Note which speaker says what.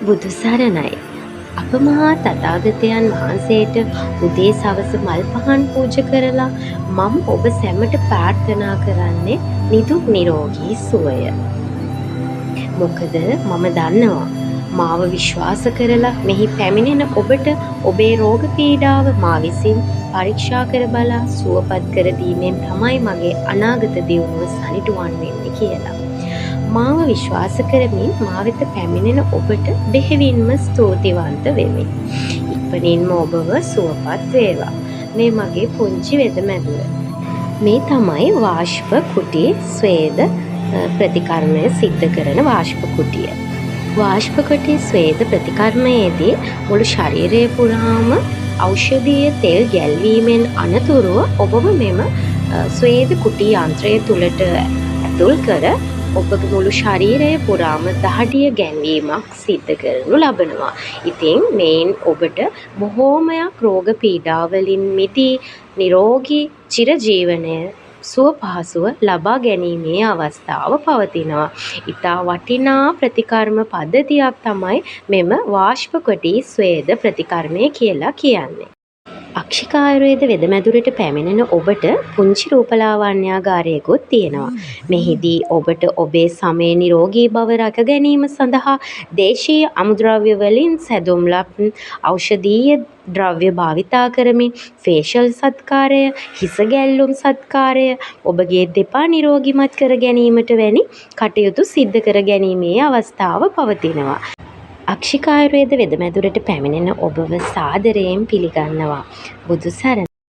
Speaker 1: බුදු සරණයි. අප මහා තථාගතයන් වහන්සේට උදේ සවස මල් පහන් පූජා කරලා මම ඔබ සැමට ප්‍රාර්ථනා කරන්නේ නිදුක් නිරෝගී සුවය. මොකද මම දන්නවා මාව විශ්වාස කරලා මෙහි පැමිණෙන ඔබට ඔබේ රෝග පීඩාව මා විසින් පරීක්ෂා කර බලා සුවපත් කර දීමෙන් තමයි මගේ අනාගත දියුණුව සනිටුවන් වෙන්නේ කියලා. මාව විශ්වාස කරමින් මා වෙත පැමිණෙන ඔබට බෙහෙවින්ම ස්තුතිවන්ත වෙමි. ඉක්මනින්ම ඔබව සුවපත් වේවා. මේ මගේ පුංචි වෙදමැදුර. මේ තමයි වාෂ්ප කුටි ස්වේද ප්‍රතිකර්මය සිද්ධ කරන වාෂ්ප කුටිය. වාෂ්ප කුටි ස්වේද ප්‍රතිකර්මයේදී මුළු ශරීරය පුරාම ඖෂධීය තෙල් ගැල්වීමෙන් අනතුරුව ඔබව මෙම ස්වේද කුටි යන්ත්‍රය තුළට ඇතුල් කර ඔබගේ මුළු ශරීරය පුරාම දහඩිය ගැන්වීමක් සිද්ධ කරනු ලබනවා. ඉතින් මේන් ඔබට බොහෝමයක් රෝග පීඩාවලින් මිදී නිරෝගී චිරජීවනය සුව පහසුව ලබා ගැනීමේ අවස්ථාව පවතිනවා. ඉතා වටිනා ප්‍රතිකර්ම පද්ධතියක් තමයි මෙම වාෂ්ප කුටි ස්වේද ප්‍රතිකර්මය කියලා කියන්නේ. අක්ෂික ආයුර්වේද වෙදමැදුරට පැමිණෙන ඔබට පුංචි රූපලාවන්‍යාගාරයකුත් තියෙනවා. මෙහිදී ඔබට ඔබේ සමේ නිරෝගී බව රැක ගැනීම සඳහා දේශීය අමුද්‍රව්‍ය වලින් සැදුම් ලබන ඖෂධීය ද්‍රව්‍ය භාවිතා කරමින් ෆේෂල් සත්කාරය, හිස ගැල්ලුම් සත්කාරය, ඔබගේ දෙපා නිරෝගීමත් කර ගැනීමට වැනි කටයුතු සිද්ධ කර ගැනීමේ අවස්ථාව පවතිනවා. අක්ෂික ආයුර්වේද වෙදමැදුරට පැමිණෙන ඔබව සාදරයෙන් පිළිගන්නවා. බුදු සරණයි.